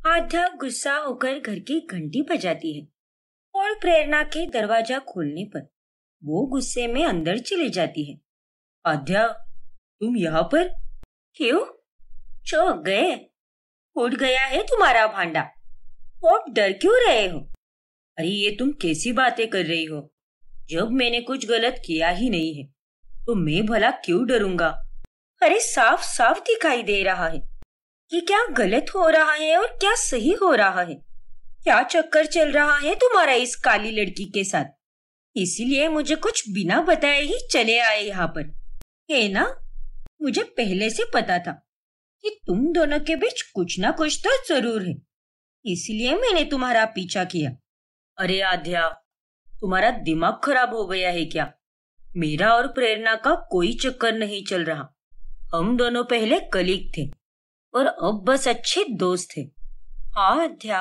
आध्या गुस्सा होकर घर की घंटी बजाती है और प्रेरणा के दरवाजा खोलने पर वो गुस्से में अंदर चली जाती है। आध्या, तुम यहाँ पर? क्यों? चौंक गए? फूट गया है तुम्हारा भांडा? और डर क्यों रहे हो? अरे ये तुम कैसी बातें कर रही हो? जब मैंने कुछ गलत किया ही नहीं है तो मैं भला क्यों डरूंगा? अरे साफ साफ दिखाई दे रहा है कि क्या गलत हो रहा है और क्या सही हो रहा है। क्या चक्कर चल रहा है तुम्हारा इस काली लड़की के साथ? इसीलिए मुझे कुछ बिना बताए ही चले आए यहाँ पर, है ना? मुझे पहले से पता था कि तुम दोनों के बीच कुछ ना कुछ तो जरूर है, इसलिए मैंने तुम्हारा पीछा किया। अरे आध्या, तुम्हारा दिमाग खराब हो गया है क्या? मेरा और प्रेरणा का कोई चक्कर नहीं चल रहा। हम दोनों पहले कलीग थे और अब बस अच्छे दोस्त थे। हाँ आध्या,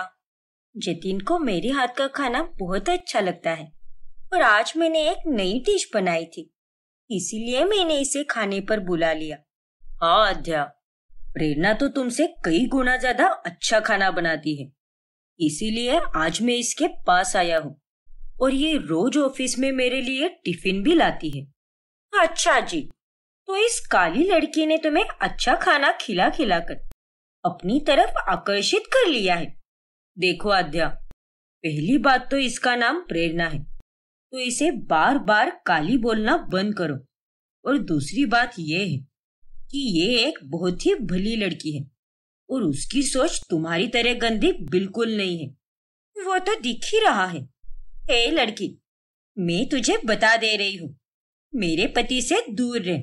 जतिन को मेरे हाथ का खाना बहुत अच्छा लगता है और आज मैंने एक नई डिश बनाई थी, इसीलिए मैंने इसे खाने पर बुला लिया। हाँ आध्या, प्रेरणा तो तुमसे कई गुना ज्यादा अच्छा खाना बनाती है, इसीलिए आज मैं इसके पास आया हूँ और ये रोज ऑफिस में मेरे लिए टिफिन भी लाती है। अच्छा जी, तो इस काली लड़की ने तुम्हें अच्छा खाना खिला खिलाकर अपनी तरफ आकर्षित कर लिया है। देखो आध्या, पहली बात तो इसका नाम प्रेरणा है, तो इसे बार बार काली बोलना बंद करो। और दूसरी बात यह है कि ये एक बहुत ही भली लड़की है और उसकी सोच तुम्हारी तरह गंदी बिल्कुल नहीं है। वो तो दिख ही रहा है। ए लड़की, मैं तुझे बता दे रही हूँ, मेरे पति से दूर रह,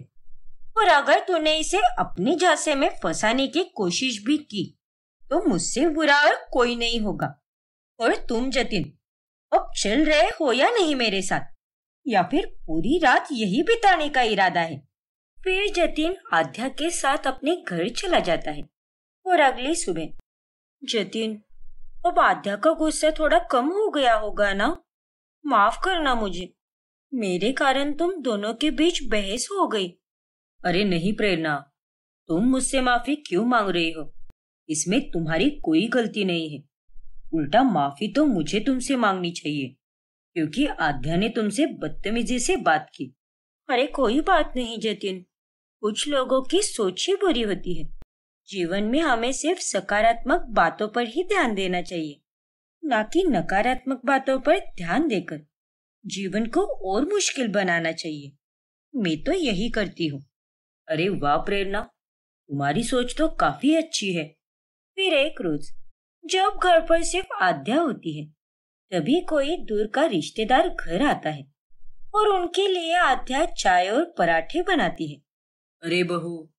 और अगर तूने इसे अपने झांसे में फंसाने की कोशिश भी की तो मुझसे बुरा और कोई नहीं होगा। और तुम जतिन, अब चल रहे हो या नहीं मेरे साथ, या फिर पूरी रात यही बिताने का इरादा है? फिर जतिन आध्या के साथ अपने घर चला जाता है और अगली सुबह जतिन, अब आध्या का गुस्सा थोड़ा कम हो गया होगा ना? माफ करना मुझे, मेरे कारण तुम दोनों के बीच बहस हो गई। अरे नहीं प्रेरणा, तुम मुझसे माफी क्यों मांग रही हो? इसमें तुम्हारी कोई गलती नहीं है। उल्टा माफी तो मुझे तुमसे मांगनी चाहिए, क्योंकि आध्या ने तुमसे बदतमीजी से बात की। अरे कोई बात नहीं जतिन, कुछ लोगों की सोच ही बुरी होती है। जीवन में हमें सिर्फ सकारात्मक बातों पर ही ध्यान देना चाहिए, ना कि नकारात्मक बातों पर ध्यान देकर जीवन को और मुश्किल बनाना चाहिए। मैं तो यही करती हूँ। अरे वाह प्रेरणा, तुम्हारी सोच तो काफी अच्छी है। फिर एक रोज जब घर पर सिर्फ आध्या होती है, तभी कोई दूर का रिश्तेदार घर आता है और उनके लिए आध्या चाय और पराठे बनाती है। अरे बहू,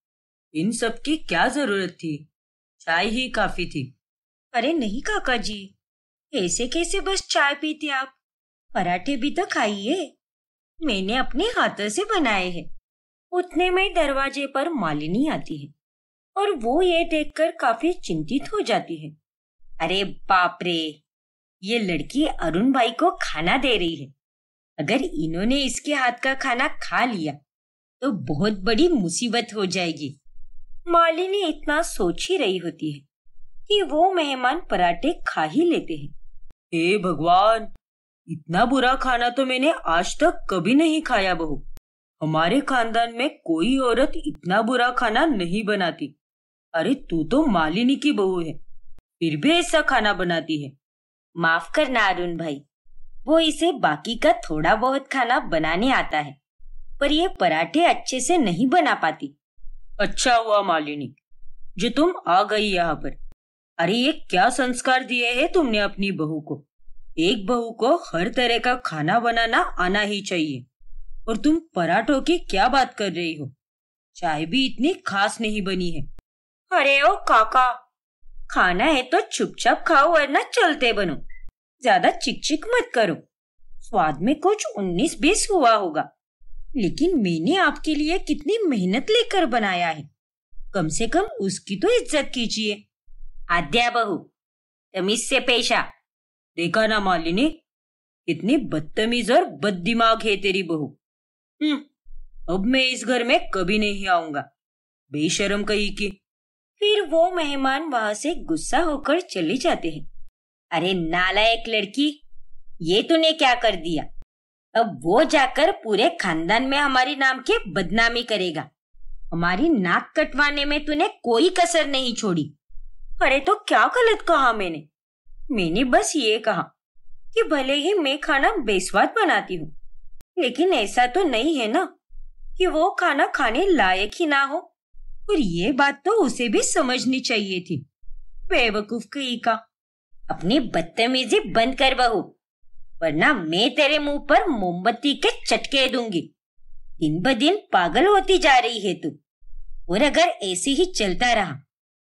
इन सब की क्या जरूरत थी? चाय ही काफी थी। अरे नहीं काका जी, ऐसे कैसे बस चाय पीते आप? पराठे भी तो खाइए, मैंने अपने हाथों से बनाए हैं। उतने में दरवाजे पर मालिनी आती है और वो ये देखकर काफी चिंतित हो जाती है। अरे बाप रे, ये लड़की अरुण भाई को खाना दे रही है। अगर इन्होंने इसके हाथ का खाना खा लिया तो बहुत बड़ी मुसीबत हो जाएगी। मालिनी इतना सोच ही रही होती है कि वो मेहमान पराठे खा ही लेते हैं। हे भगवान, इतना बुरा खाना तो मैंने आज तक कभी नहीं खाया बहू। हमारे खानदान में कोई औरत इतना बुरा खाना नहीं बनाती। अरे तू तो मालिनी की बहू है, फिर भी ऐसा खाना बनाती है। माफ करना अरुण भाई, वो इसे बाकी का थोड़ा बहुत खाना बनाने आता है, पर ये पराठे अच्छे से नहीं बना पाती। अच्छा हुआ मालिनी जो तुम आ गई यहाँ पर। अरे ये क्या संस्कार दिए हैं तुमने अपनी बहू को? एक बहू को हर तरह का खाना बनाना आना ही चाहिए। और तुम पराठों की क्या बात कर रही हो? चाय भी इतनी खास नहीं बनी है। अरे ओ काका, खाना है तो चुपचाप खाओ वरना चलते बनो। ज्यादा चिक मत करो। स्वाद में कुछ 19-20 हुआ होगा, लेकिन मैंने आपके लिए कितनी मेहनत लेकर बनाया है, कम से कम उसकी तो इज्जत कीजिए। आद्या बहू, तमीज से पेश आ। देखा ना मालिनी, इतनी बदतमीज और बददिमाग है तेरी बहू। अब मैं इस घर में कभी नहीं आऊंगा, बेशर्म कही की। फिर वो मेहमान वहां से गुस्सा होकर चले जाते हैं। अरे नालायक लड़की, ये तूने क्या कर दिया? अब वो जाकर पूरे खानदान में हमारी नाम की बदनामी करेगा। हमारी नाक कटवाने में तूने कोई कसर नहीं छोड़ी। अरे तो क्या गलत कहा मैंने? मैंने बस ये कहा कि भले ही मैं खाना बेस्वाद बनाती हूँ, लेकिन ऐसा तो नहीं है ना कि वो खाना खाने लायक ही ना हो। और ये बात तो उसे भी समझनी चाहिए थी। बेवकूफ कहीं का। अपनी बदतमीजी बंद कर बहू, वरना मैं तेरे मुंह पर मोमबत्ती के चटके दूंगी। दिन ब दिन पागल होती जा रही है तू, और अगर ऐसे ही चलता रहा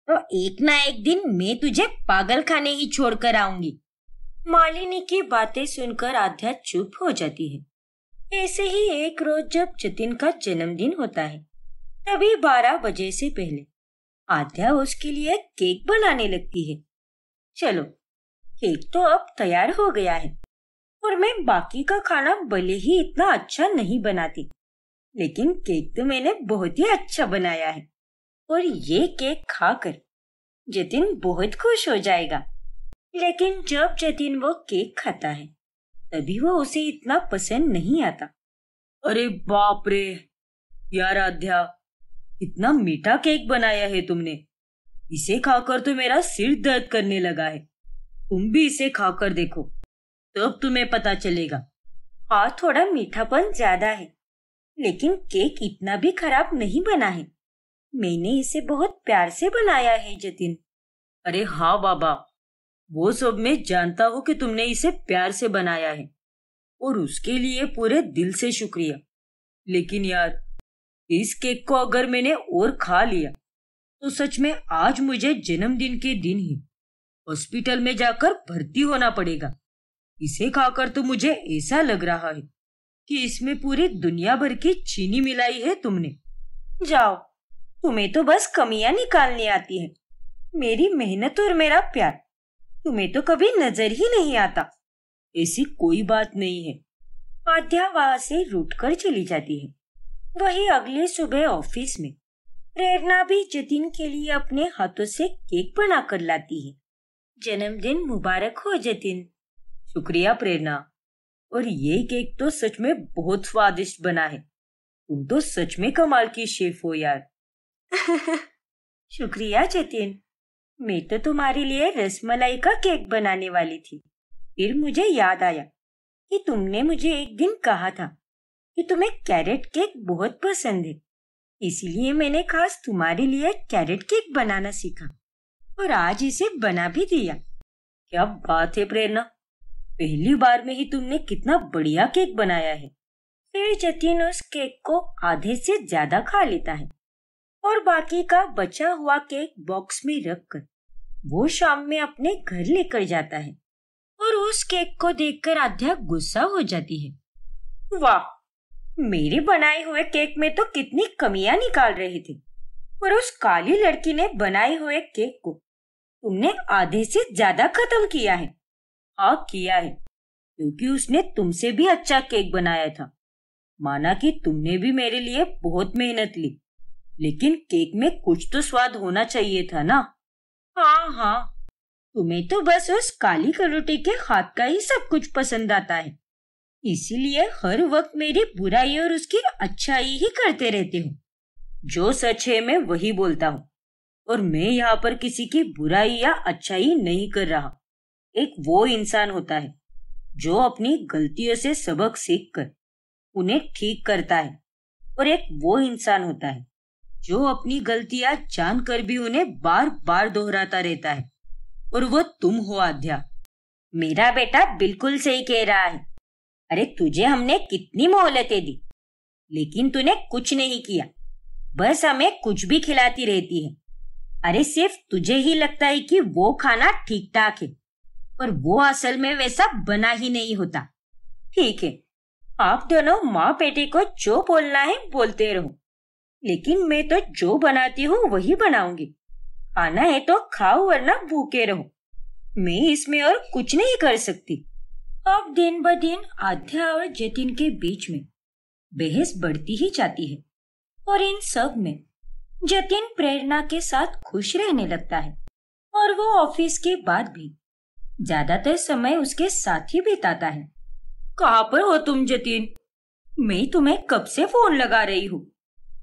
तो एक ना एक दिन मैं तुझे पागल खाने ही छोड़कर आऊंगी। मालिनी की बातें सुनकर आध्या चुप हो जाती है। ऐसे ही एक रोज जब जतिन का जन्मदिन होता है, तभी 12 बजे से पहले आध्या उसके लिए केक बनाने लगती है। चलो, केक तो अब तैयार हो गया है और मैं बाकी का खाना भले ही इतना अच्छा नहीं बनाती, लेकिन केक तो मैंने बहुत ही अच्छा बनाया है और ये केक खाकर जतिन बहुत खुश हो जाएगा। लेकिन जब जतिन वो केक खाता है, तभी वो उसे इतना पसंद नहीं आता। अरे बाप रे यार आध्या, इतना मीठा केक बनाया है तुमने। इसे खाकर तो मेरा सिर दर्द करने लगा है। तुम भी इसे खाकर देखो, तब तुम्हें पता चलेगा। हाँ, थोड़ा मीठापन ज्यादा है, लेकिन केक इतना भी खराब नहीं बना है। मैंने इसे बहुत प्यार से बनाया है जतिन। अरे हाँ बाबा, वो सब मैं जानता हूँ कि तुमने इसे प्यार से बनाया है और उसके लिए पूरे दिल से शुक्रिया। लेकिन यार, इस केक को अगर मैंने और खा लिया तो सच में आज मुझे जन्मदिन के दिन ही हॉस्पिटल में जाकर भर्ती होना पड़ेगा। इसे खाकर तो मुझे ऐसा लग रहा है कि इसमें पूरी दुनिया भर की चीनी मिलाई है तुमने। जाओ, तुम्हें तो बस कमियां निकालनी आती है। मेरी मेहनत और मेरा प्यार तुम्हें तो कभी नजर ही नहीं आता। ऐसी कोई बात नहीं है। आध्या वहां से रूठकर चली जाती है। वही अगली सुबह ऑफिस में प्रेरणा भी जतिन के लिए अपने हाथों से केक बनाकर लाती है। जन्मदिन मुबारक हो जतिन। शुक्रिया प्रेरणा, और ये केक तो सच में बहुत स्वादिष्ट बना है। तुम तो सच में कमाल की शेफ हो यार। शुक्रिया जतिन, मैं तो तुम्हारे लिए रसमलाई का केक बनाने वाली थी। फिर मुझे याद आया कि तुमने मुझे एक दिन कहा था कि तुम्हें कैरेट केक बहुत पसंद है, इसीलिए मैंने खास तुम्हारे लिए कैरेट केक बनाना सीखा और आज इसे बना भी दिया। क्या बात है प्रेरणा, पहली बार में ही तुमने कितना बढ़िया केक बनाया है। फिर जतिन उस केक को आधे से ज्यादा खा लेता है और बाकी का बचा हुआ केक बॉक्स में रखकर वो शाम में अपने घर लेकर जाता है। और उस केक को देखकर आध्या गुस्सा हो जाती है। वाह, मेरे बनाए हुए केक में तो कितनी कमियां निकाल रहे थे, और उस काली लड़की ने बनाए हुए केक को तुमने आधे से ज्यादा खत्म किया है। हाँ किया है, क्योंकि उसने तुमसे भी अच्छा केक बनाया था। माना कि तुमने भी मेरे लिए बहुत मेहनत ली, लेकिन केक में कुछ तो स्वाद होना चाहिए था ना। हाँ हाँ, तुम्हें तो बस उस काली करोटी के हाथ का ही सब कुछ पसंद आता है, इसीलिए हर वक्त मेरी बुराई और उसकी अच्छाई ही करते रहते हो। जो सच है मैं वही बोलता हूँ, और मैं यहाँ पर किसी की बुराई या अच्छाई नहीं कर रहा। एक वो इंसान होता है जो अपनी गलतियों से सबक सीखकर उन्हें ठीक करता है, और एक वो इंसान होता है जो अपनी गलतियां जानकर भी उन्हें बार बार दोहराता रहता है, और वो तुम हो आध्या। मेरा बेटा बिल्कुल सही कह रहा है। अरे तुझे हमने कितनी मोहलतें दी, लेकिन तूने कुछ नहीं किया, बस हमें कुछ भी खिलाती रहती है। अरे सिर्फ तुझे ही लगता है कि वो खाना ठीक ठाक है, पर वो असल में वैसा बना ही नहीं होता। ठीक है, आप दोनों माँ बेटे को जो बोलना है बोलते रहो, लेकिन मैं तो जो बनाती हूँ वही बनाऊंगी। खाना है तो खाओ, वरना भूखे रहो। मैं इसमें और कुछ नहीं कर सकती। अब दिन ब दिन आध्या और जतिन के बीच में बहस बढ़ती ही जाती है, और इन सब में जतिन प्रेरणा के साथ खुश रहने लगता है और वो ऑफिस के बाद भी ज्यादातर समय उसके साथ ही बिताता है। कहाँ पर हो तुम जतिन? मैं तुम्हें कब से फोन लगा रही हूँ।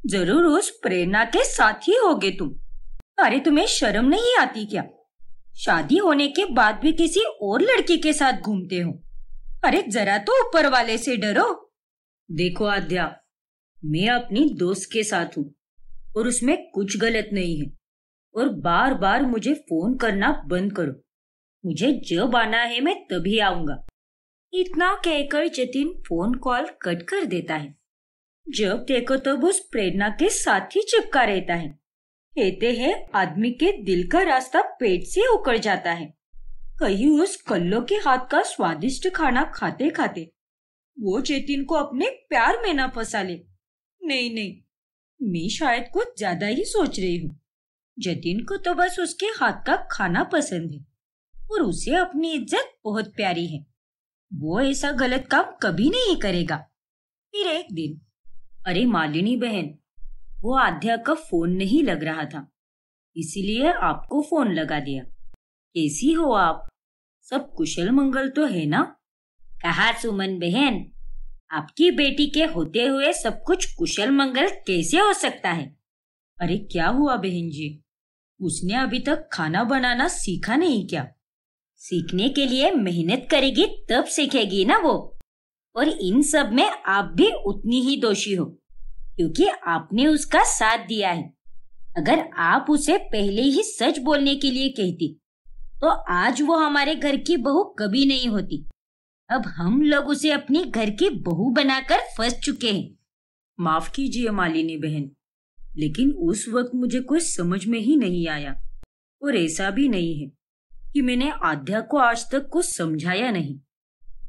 जरूर उस प्रेरणा के साथ ही होगे तुम। अरे तुम्हें शर्म नहीं आती क्या? शादी होने के बाद भी किसी और लड़की के साथ घूमते हो। अरे जरा तो ऊपर वाले से डरो। देखो आद्या, मैं अपनी दोस्त के साथ हूँ और उसमें कुछ गलत नहीं है। और बार बार मुझे फोन करना बंद करो। मुझे जब आना है मैं तभी आऊंगा। इतना कहकर जतिन फोन कॉल कट कर देता है। जब देखो तब उस प्रेरणा के साथ ही चिपका रहता है। कहते हैं आदमी के दिल का रास्ता पेट से उकड़ जाता है। कहीं उस कल्लो के हाथ का स्वादिष्ट खाना खाते खाते वो जतिन को अपने प्यार में ना फंसा ले। नहीं नहीं, मैं शायद कुछ ज्यादा ही सोच रही हूँ। जतिन को तो बस उसके हाथ का खाना पसंद है और उसे अपनी इज्जत बहुत प्यारी है। वो ऐसा गलत काम कभी नहीं करेगा। फिर एक दिन, अरे मालिनी बहन, वो आद्या का फोन नहीं लग रहा था, इसीलिए आपको फोन लगा दिया। कैसी हो आप? सब कुशल मंगल तो है ना? कहा सुमन बहन, आपकी बेटी के होते हुए सब कुछ कुशल मंगल कैसे हो सकता है? अरे क्या हुआ बहन जी? उसने अभी तक खाना बनाना सीखा नहीं क्या? सीखने के लिए मेहनत करेगी तब सीखेगी ना वो। और इन सब में आप भी उतनी ही दोषी हो, क्योंकि आपने उसका साथ दिया है। अगर आप उसे पहले ही सच बोलने के लिए कहती तो आज वो हमारे घर की बहू कभी नहीं होती। अब हम लोग उसे अपनी घर की बहू बनाकर फंस चुके हैं। माफ कीजिए मालिनी बहन, लेकिन उस वक्त मुझे कुछ समझ में ही नहीं आया। और ऐसा भी नहीं है कि मैंने आद्या को आज तक कुछ समझाया नहीं।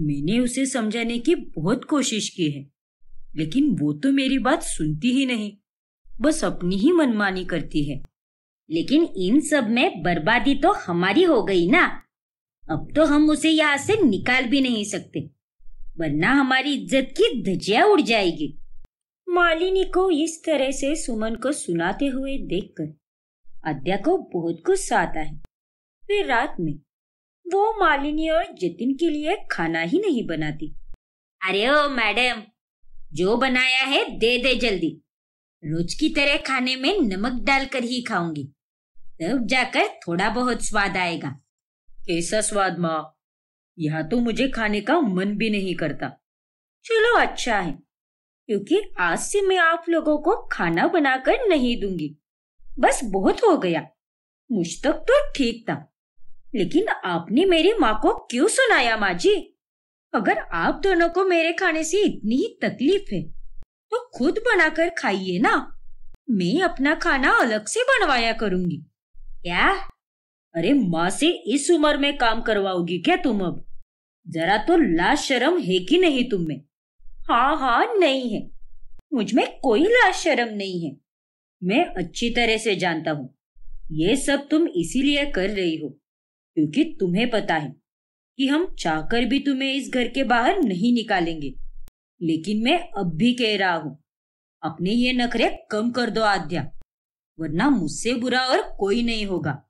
मैंने उसे समझाने की बहुत कोशिश की है, लेकिन वो तो मेरी बात सुनती ही नहीं, बस अपनी ही मनमानी करती है। लेकिन इन सब में बर्बादी तो हमारी हो गई ना। अब तो हम उसे यहाँ से निकाल भी नहीं सकते, वरना हमारी इज्जत की धज्जियां उड़ जाएगी। मालिनी को इस तरह से सुमन को सुनाते हुए देखकर आद्या को बहुत गुस्सा आता है। फिर रात में वो मालिनी और जतिन के लिए खाना ही नहीं बनाती। अरे ओ मैडम, जो बनाया है दे दे जल्दी। रोज की तरह खाने में नमक डालकर ही खाऊंगी, तब जाकर थोड़ा बहुत स्वाद आएगा। कैसा स्वाद माँ? यहाँ तो मुझे खाने का मन भी नहीं करता। चलो अच्छा है, क्योंकि आज से मैं आप लोगों को खाना बनाकर नहीं दूंगी। बस बहुत हो गया। मुझ तक तो ठीक था, लेकिन आपने मेरी माँ को क्यों सुनाया माँ जी? अगर आप दोनों को मेरे खाने से इतनी ही तकलीफ है तो खुद बनाकर खाइए ना। मैं अपना खाना अलग से बनवाया करूंगी। क्या? अरे माँ से इस उम्र में काम करवाओगी क्या तुम? अब जरा तो लाज शर्म है कि नहीं तुम में? हाँ हाँ, नहीं है, मुझ में कोई लाज शर्म नहीं है। मैं अच्छी तरह से जानता हूँ ये सब तुम इसीलिए कर रही हो क्योंकि तुम्हें पता है कि हम चाहकर भी तुम्हें इस घर के बाहर नहीं निकालेंगे। लेकिन मैं अब भी कह रहा हूँ, अपने ये नखरे कम कर दो आद्या, वरना मुझसे बुरा और कोई नहीं होगा।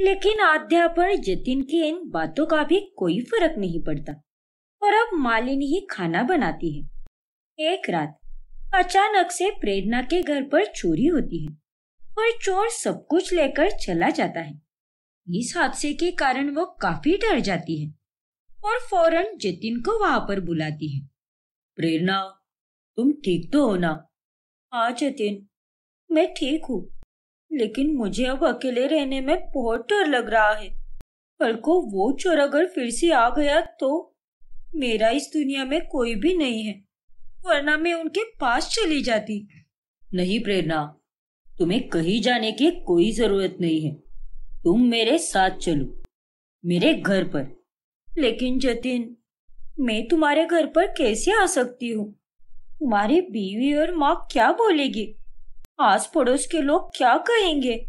लेकिन आद्या पर जतिन की इन बातों का भी कोई फर्क नहीं पड़ता और अब मालिनी ही खाना बनाती है। एक रात अचानक से प्रेरणा के घर पर चोरी होती है और चोर सब कुछ लेकर चला जाता है। इस हादसे के कारण वो काफी डर जाती है और फौरन जतिन को वहां पर बुलाती है। प्रेरणा, तुम ठीक तो हो ना? हाँ जतिन, मैं ठीक हूँ, लेकिन मुझे अब अकेले रहने में बहुत डर लग रहा है। कल को वो चोर अगर फिर से आ गया तो मेरा इस दुनिया में कोई भी नहीं है, वरना मैं उनके पास चली जाती। नहीं प्रेरणा, तुम्हें कहीं जाने की कोई जरूरत नहीं है। तुम मेरे साथ चलो, मेरे घर पर। लेकिन जतिन, मैं तुम्हारे घर पर कैसे आ सकती हूँ? तुम्हारी बीवी और माँ क्या बोलेगी? आस पड़ोस के लोग क्या कहेंगे?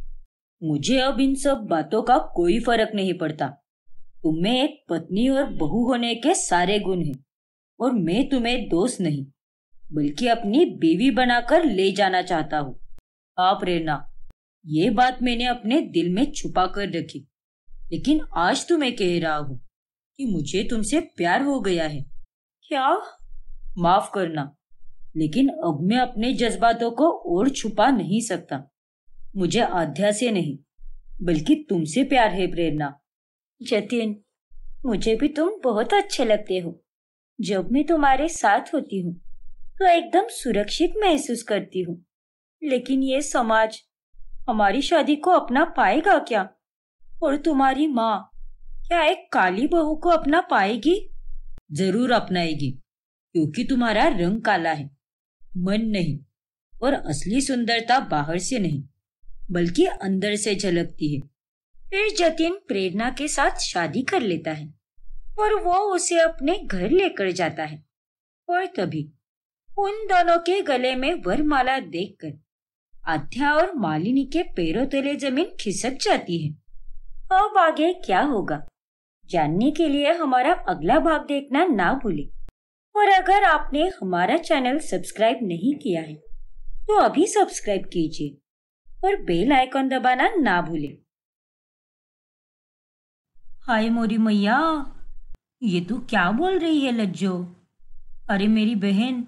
मुझे अब इन सब बातों का कोई फर्क नहीं पड़ता। तुम्हें एक पत्नी और बहू होने के सारे गुण हैं और मैं तुम्हें दोस्त नहीं बल्कि अपनी बीवी बनाकर ले जाना चाहता हूँ। हाँ प्रेरणा, ये बात मैंने अपने दिल में छुपा कर रखी, लेकिन आज तुम्हें कह रहा हूँ कि मुझे तुमसे प्यार हो गया है। क्या? माफ करना, लेकिन अब मैं अपने जज्बातों को और छुपा नहीं सकता। मुझे आध्या से नहीं, बल्कि तुमसे प्यार है प्रेरणा। जतिन, मुझे भी तुम बहुत अच्छे लगते हो। जब मैं तुम्हारे साथ होती हूँ तो एकदम सुरक्षित महसूस करती हूँ। लेकिन ये समाज हमारी शादी को अपना पाएगा क्या? और तुम्हारी माँ क्या एक काली बहू को अपना पाएगी? जरूर अपनाएगी, क्योंकि तुम्हारा रंग काला है, मन नहीं। और असली सुंदरता बाहर से नहीं, बल्कि अंदर से झलकती है। फिर जतिन प्रेरणा के साथ शादी कर लेता है और वो उसे अपने घर लेकर जाता है। और तभी उन दोनों के गले में वरमाला देखकर आध्या और मालिनी के पैरों तले जमीन खिसक जाती है। अब आगे क्या होगा जानने के लिए हमारा अगला भाग देखना ना भूलें। और अगर आपने हमारा चैनल सब्सक्राइब नहीं किया है तो अभी सब्सक्राइब कीजिए और बेल आइकॉन दबाना ना भूलें। हाय मोरी मैया, ये तू क्या बोल रही है लज्जो? अरे मेरी बहन,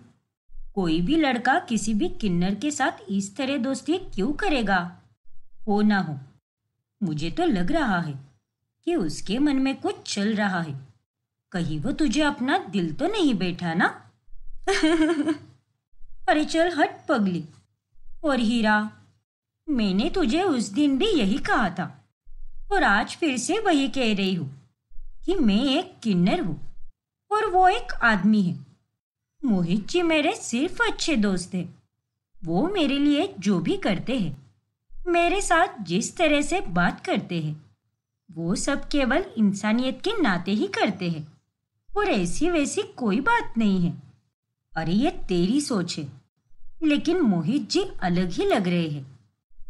कोई भी लड़का किसी भी किन्नर के साथ इस तरह दोस्ती क्यों करेगा? हो ना हो, मुझे तो लग रहा है कि उसके मन में कुछ चल रहा है। कहीं वो तुझे अपना दिल तो नहीं बैठा ना? अरे चल हट पगली। और हीरा, मैंने तुझे उस दिन भी यही कहा था और आज फिर से वही कह रही हूँ कि मैं एक किन्नर हूँ और वो एक आदमी है। मोहित जी मेरे सिर्फ अच्छे दोस्त हैं। वो मेरे लिए जो भी करते हैं, मेरे साथ जिस तरह से बात करते हैं, वो सब केवल इंसानियत के नाते ही करते हैं और ऐसी वैसी कोई बात नहीं है। अरे ये तेरी सोच है, लेकिन मोहित जी अलग ही लग रहे हैं।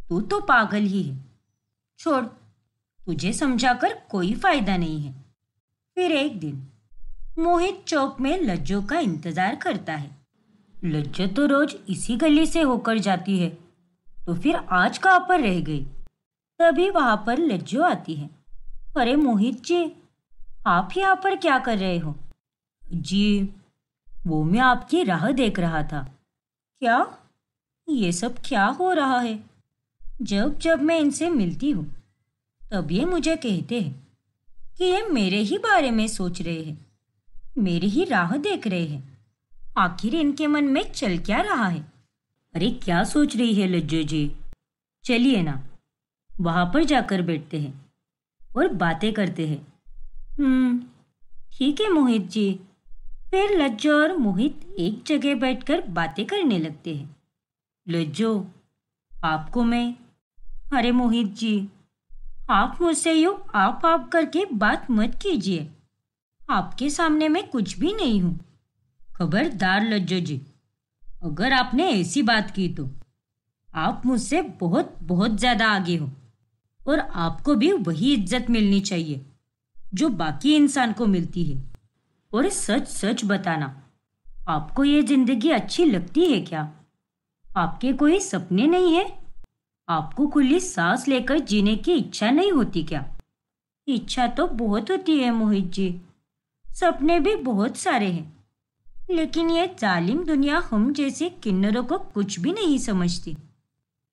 तू तो पागल ही है। छोड़, तुझे समझाकर कोई फायदा नहीं है। फिर एक दिन मोहित चौक में लज्जो का इंतजार करता है। लज्जो तो रोज इसी गली से होकर जाती है, तो फिर आज कहाँ पर रह गई? तभी वहां पर लज्जो आती है। अरे मोहित जी, आप यहाँ पर क्या कर रहे हो? जी, वो मैं आपकी राह देख रहा था। क्या? ये सब क्या हो रहा है? जब जब मैं इनसे मिलती हूँ तब ये मुझे कहते हैं कि ये मेरे ही बारे में सोच रहे हैं, मेरी ही राह देख रहे हैं। आखिर इनके मन में चल क्या रहा है? अरे क्या सोच रही है लज्जो जी? चलिए ना, वहां पर जाकर बैठते हैं और बातें करते हैं। ठीक है मोहित जी। फिर लज्जो और मोहित एक जगह बैठकर बातें करने लगते हैं। लज्जो, आपको मैं। अरे मोहित जी, आप मुझसे यूं आप करके बात मत कीजिए। आपके सामने मैं कुछ भी नहीं हूँ। खबरदार लज्जो जी, अगर आपने ऐसी बात की तो आप मुझसे बहुत बहुत ज्यादा आगे हो और आपको भी वही इज्जत मिलनी चाहिए जो बाकी इंसान को मिलती है। और सच सच बताना, आपको ये जिंदगी अच्छी लगती है क्या? आपके कोई सपने नहीं है? आपको खुली सांस लेकर जीने की इच्छा नहीं होती क्या? इच्छा तो बहुत होती है मोहित जी, सपने भी बहुत सारे हैं, लेकिन ये जालिम दुनिया हम जैसे किन्नरों को कुछ भी नहीं समझती।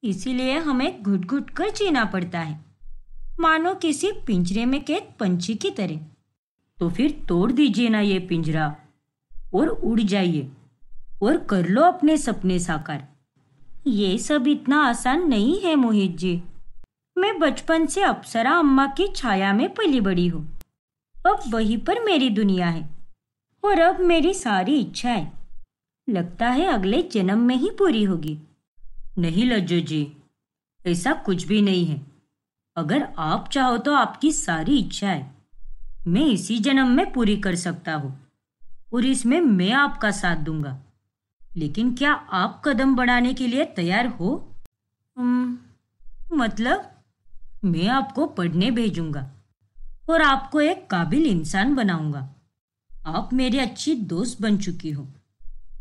इसीलिए हमें घुट घुट कर जीना पड़ता है, मानो किसी पिंजरे में कैद पंछी की तरह। तो फिर तोड़ दीजिए ना ये पिंजरा और उड़ जाइए और कर लो अपने सपने साकार। ये सब इतना आसान नहीं है मोहित जी। मैं बचपन से अप्सरा अम्मा की छाया में पली बड़ी हूँ। अब वहीं पर मेरी दुनिया है और अब मेरी सारी इच्छाएं लगता है अगले जन्म में ही पूरी होगी। नहीं लज्जो जी, ऐसा कुछ भी नहीं है। अगर आप चाहो तो आपकी सारी इच्छाएं मैं इसी जन्म में पूरी कर सकता हूँ और इसमें मैं आपका साथ दूंगा। लेकिन क्या आप कदम बढ़ाने के लिए तैयार हो? मतलब मैं आपको पढ़ने भेजूंगा और आपको एक काबिल इंसान बनाऊंगा। आप मेरी अच्छी दोस्त बन चुकी हो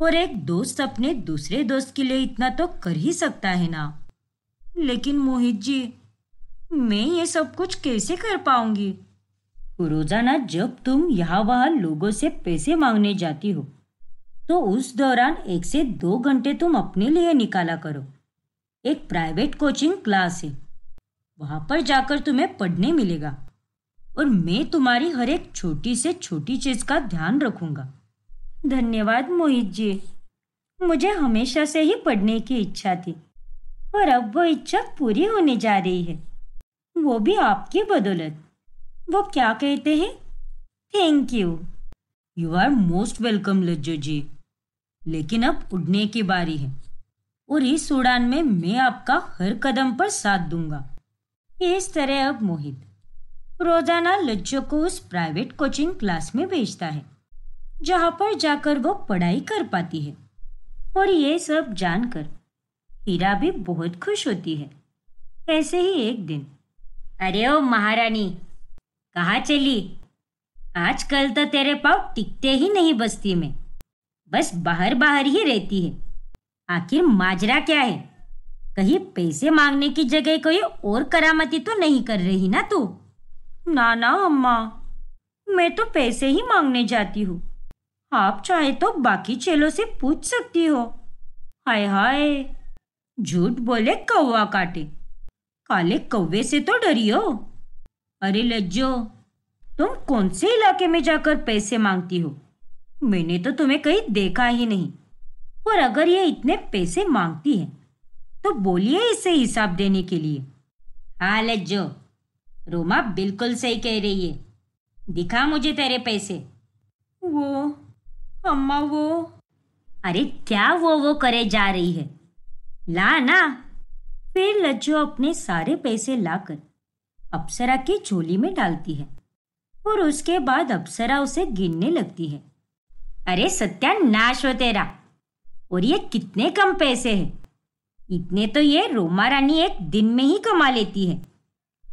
और एक दोस्त अपने दूसरे दोस्त के लिए इतना तो कर ही सकता है ना। लेकिन मोहित जी, मैं ये सब कुछ कैसे कर पाऊंगी? रोजाना जब तुम यहाँ वहाँ लोगों से पैसे मांगने जाती हो, तो उस दौरान 1 से 2 घंटे तुम अपने लिए निकाला करो। एक प्राइवेट कोचिंग क्लास है, वहां पर जाकर तुम्हें पढ़ने मिलेगा और मैं तुम्हारी हर एक छोटी से छोटी चीज का ध्यान रखूंगा। धन्यवाद मोहित जी, मुझे हमेशा से ही पढ़ने की इच्छा थी और अब वो इच्छा पूरी होने जा रही है, वो भी आपकी बदौलत। वो क्या कहते हैं? Thank you. You are most welcome Lajjo ji. लेकिन अब उड़ने की बारी है और इस उड़ान में मैं आपका हर कदम पर साथ दूंगा। इस तरह अब मोहित रोजाना लज्जो को उस प्राइवेट कोचिंग क्लास में भेजता है, जहां पर जाकर वो पढ़ाई कर पाती है। और ये सब जानकर हीरा भी बहुत खुश होती है। ऐसे ही एक दिन, अरे ओ महारानी, कहाँ चली? आजकल तो तेरे पाँव टिकते ही नहीं बस्ती में, बस बाहर बाहर ही रहती है। आखिर माजरा क्या है? कहीं पैसे मांगने की जगह कोई और करामती तो नहीं कर रही ना तू? ना ना अम्मा, मैं तो पैसे ही मांगने जाती हूँ। आप चाहे तो बाकी चेलों से पूछ सकती हो। हाय हाय, झूठ बोले कौवा काटे, काले कौवे से तो डरियो। अरे लज्जो, तुम कौन से इलाके में जाकर पैसे मांगती हो? मैंने तो तुम्हें कहीं देखा ही नहीं। और अगर ये इतने पैसे मांगती है तो बोलिए इसे हिसाब देने के लिए। हाँ लज्जो, रोमा बिल्कुल सही कह रही है। दिखा मुझे तेरे पैसे। वो अम्मा, वो अरे क्या वो करे जा रही है? ला ना। फिर लज्जो अपने सारे पैसे लाकर अप्सरा की झोली में डालती है और उसके बाद अप्सरा उसे गिनने लगती है। अरे सत्यानाश हो तेरा! और ये कितने कम पैसे हैं? इतने तो ये रोमा रानी एक दिन में ही कमा लेती है।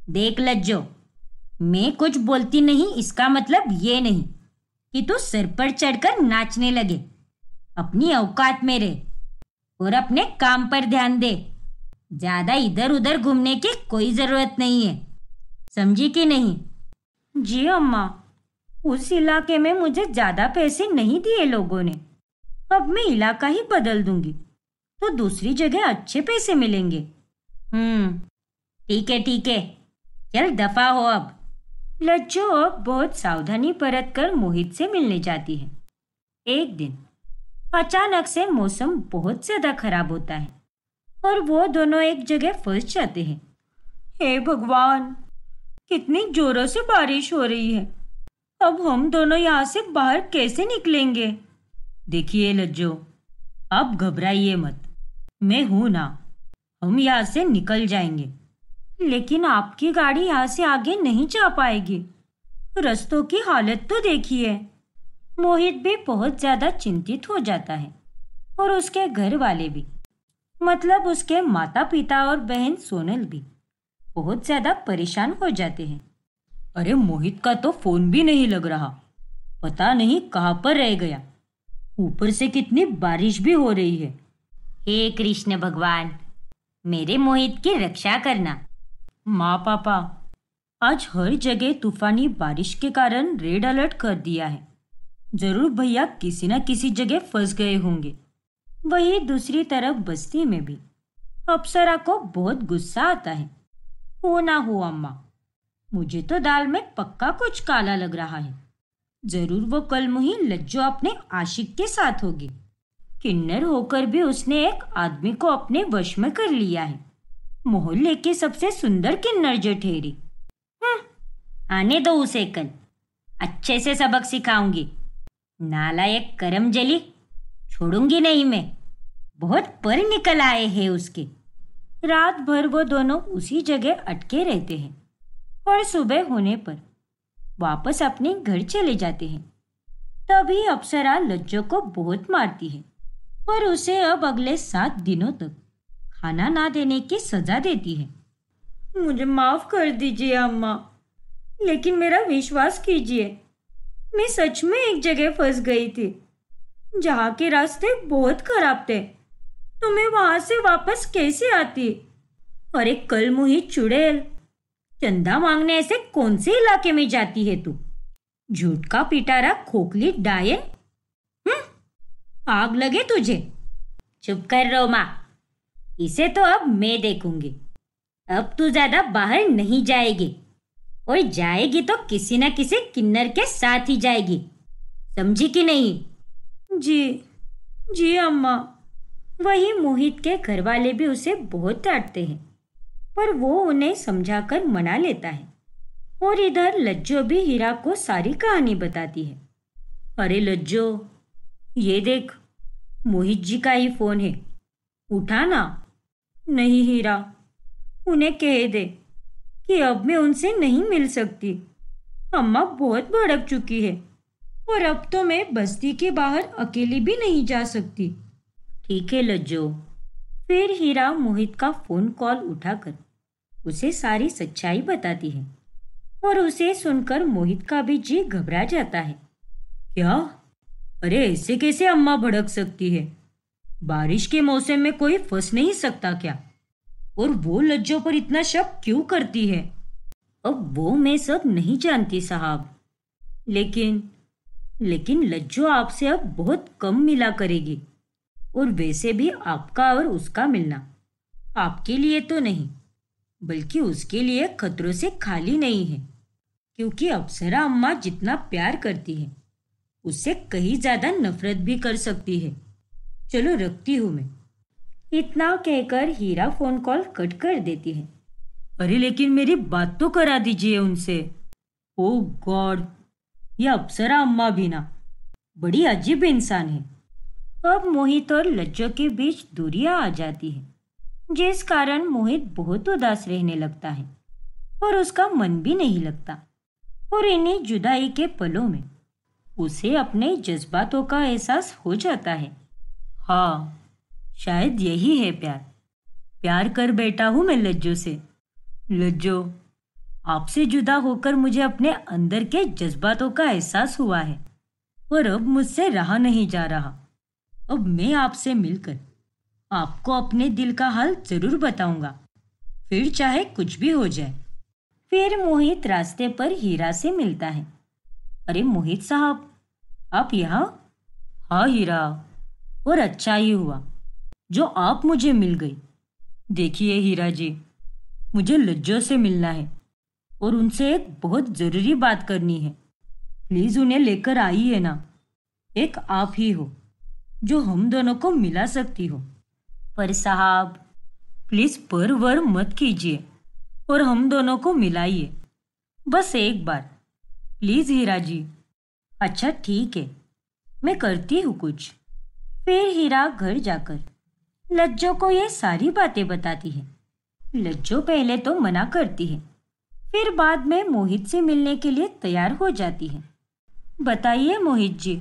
देख लज्जो, मैं कुछ बोलती नहीं इसका मतलब ये नहीं कि तू सिर पर चढ़कर नाचने लगे। अपनी औकात में रह और अपने काम पर ध्यान दे। ज्यादा इधर उधर घूमने की कोई जरूरत नहीं है, समझी कि नहीं? जी अम्मा, उस इलाके में मुझे ज्यादा पैसे नहीं दिए लोगों ने। अब मैं इलाका ही बदल दूंगी तो दूसरी जगह अच्छे पैसे मिलेंगे। ठीक है, चल दफा हो अब। लज्जो अब बहुत सावधानी बरत कर मोहित से मिलने जाती है। एक दिन अचानक से मौसम बहुत ज्यादा खराब होता है और वो दोनों एक जगह फंस जाते हैं। हे भगवान, कितनी जोरों से बारिश हो रही है। अब हम दोनों यहाँ से बाहर कैसे निकलेंगे? देखिए लज्जो, आप घबराइए मत, मैं हूं ना, हम यहाँ से निकल जाएंगे। लेकिन आपकी गाड़ी यहाँ से आगे नहीं जा पाएगी। रास्तों की हालत तो देखिए। मोहित भी बहुत ज्यादा चिंतित हो जाता है और उसके घर वाले भी, मतलब उसके माता पिता और बहन सोनल भी बहुत ज्यादा परेशान हो जाते हैं। अरे मोहित का तो फोन भी नहीं लग रहा, पता नहीं कहाँ पर रह गया। ऊपर से कितनी बारिश भी हो रही है। हे कृष्ण भगवान, मेरे मोहित की रक्षा करना। माँ पापा, आज हर जगह तूफानी बारिश के कारण रेड अलर्ट कर दिया है। जरूर भैया किसी न किसी जगह फंस गए होंगे। वही दूसरी तरफ बस्ती में भी अप्सरा को बहुत गुस्सा आता है। हो ना हो अम्मा, मुझे तो दाल में पक्का कुछ काला लग रहा है। जरूर वो कल मुही लज्जो अपने आशिक के साथ होगी। किन्नर होकर भी उसने एक आदमी को अपने वश में कर लिया है, मोहल्ले की सबसे सुंदर किन्नर जो ठहरी। आने दो उसे, कल अच्छे से सबक सिखाऊंगी। नालायक करमजली, छोड़ूंगी नहीं मैं। बहुत पर निकल आए हैं उसके। रात भर वो दोनों उसी जगह अटके रहते हैं और सुबह होने पर वापस अपने घर चले जाते हैं। तभी अप्सरा लज्जो को बहुत मारती है और उसे अब अगले 7 दिनों तक खाना ना देने की सजा देती है। मुझे माफ कर दीजिए अम्मा, लेकिन मेरा विश्वास कीजिए, मैं सच में एक जगह फंस गई थी जहाँ के रास्ते बहुत खराब थे। तो मैं वहां से वापस कैसे आती? अरे कल मोहित चुड़ैल, चंदा मांगने ऐसे कौन से इलाके में जाती है तू? झूठ का पिटारा खोखली डायन। आग लगे तुझे। चुप कर रोमा, इसे तो अब मैं देखूंगी। अब तू ज्यादा बाहर नहीं जाएगी, और जाएगी तो किसी न किसी किन्नर के साथ ही जाएगी, समझी कि नहीं? जी जी अम्मा। वही मोहित के घर वाले भी उसे बहुत डांटते हैं, पर वो उन्हें समझाकर मना लेता है। और इधर लज्जो भी हीरा को सारी कहानी बताती है। अरे लज्जो, ये देख, मोहित जी का ही फोन है, उठा ना। नहीं हीरा, उन्हें कह दे कि अब मैं उनसे नहीं मिल सकती। अम्मा बहुत भड़क चुकी है, और अब तो मैं बस्ती के बाहर अकेली भी नहीं जा सकती। ठीक है लज्जो। फिर हीरा मोहित का फोन कॉल उठाकर उसे सारी सच्चाई बताती है, और उसे सुनकर मोहित का भी जी घबरा जाता है। क्या? अरे ऐसे कैसे अम्मा भड़क सकती है? बारिश के मौसम में कोई फंस नहीं सकता क्या? और वो लज्जो पर इतना शक क्यों करती है? अब वो मैं सब नहीं जानती साहब, लेकिन लज्जो आपसे अब बहुत कम मिला करेगी। और वैसे भी आपका और उसका मिलना आपके लिए तो नहीं, बल्कि उसके लिए खतरों से खाली नहीं है, क्योंकि अप्सरा अम्मा जितना प्यार करती है, उससे कहीं ज्यादा नफरत भी कर सकती है। चलो रखती हूँ मैं। इतना कहकर हीरा फोन कॉल कट कर देती है। अरे लेकिन मेरी बात तो करा दीजिए उनसे। ओह गॉड, यह अप्सरा अम्मा भी ना, बड़ी अजीब इंसान है। अब मोहित और लज्जो के बीच दूरियां आ जाती है, जिस कारण मोहित बहुत उदास रहने लगता है, और उसका मन भी नहीं लगता। और इन्हीं जुदाई के पलों में उसे अपने जज्बातों का एहसास हो जाता है। हाँ, शायद यही है प्यार। प्यार कर बैठा हूं मैं लज्जो से। लज्जो, आपसे जुदा होकर मुझे अपने अंदर के जज्बातों का एहसास हुआ है, और अब मुझसे रहा नहीं जा रहा। अब मैं आपसे मिलकर आपको अपने दिल का हाल जरूर बताऊंगा, फिर चाहे कुछ भी हो जाए। फिर मोहित रास्ते पर हीरा से मिलता है। अरे मोहित साहब, आप यहाँ? हाँ हीरा, और अच्छा ही हुआ जो आप मुझे मिल गई। देखिए हीरा जी, मुझे लज्जो से मिलना है, और उनसे एक बहुत जरूरी बात करनी है। प्लीज उन्हें लेकर आइए ना। एक आप ही हो जो हम दोनों को मिला सकती हो। पर साहब, प्लीज पर वर मत कीजिए और हम दोनों को मिलाइए, बस एक बार प्लीज हीरा जी। अच्छा ठीक है, मैं करती हूँ कुछ। फिर हीरा घर जाकर लज्जो को ये सारी बातें बताती है। लज्जो पहले तो मना करती है, फिर बाद में मोहित से मिलने के लिए तैयार हो जाती है। बताइए मोहित जी,